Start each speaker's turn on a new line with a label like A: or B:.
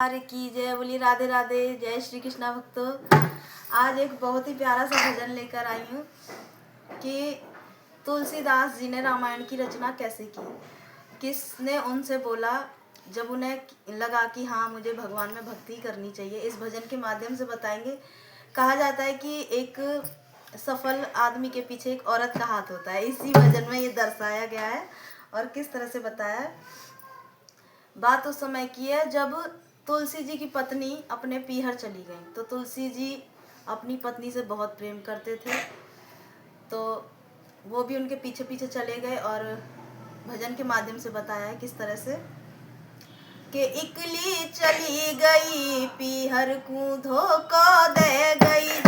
A: हरे की जय बोली, राधे राधे, जय श्री कृष्णा भक्तों। आज एक बहुत ही प्यारा सा भजन लेकर आई हूँ कि तुलसीदास जी ने रामायण की रचना कैसे की, किसने उनसे बोला जब उन्हें लगा कि हाँ मुझे भगवान में भक्ति करनी चाहिए। इस भजन के माध्यम से बताएंगे। कहा जाता है कि एक सफल आदमी के पीछे एक औरत का हाथ होता है। इसी भजन में ये दर्शाया गया है और किस तरह से बताया है। बात उस समय की है जब तुलसी जी की पत्नी अपने पीहर चली गई। तो तुलसी जी अपनी पत्नी से बहुत प्रेम करते थे, तो वो भी उनके पीछे पीछे चले गए। और भजन के माध्यम से बताया है किस तरह से कि इकली चली गई पीहर को धोखा दे गई।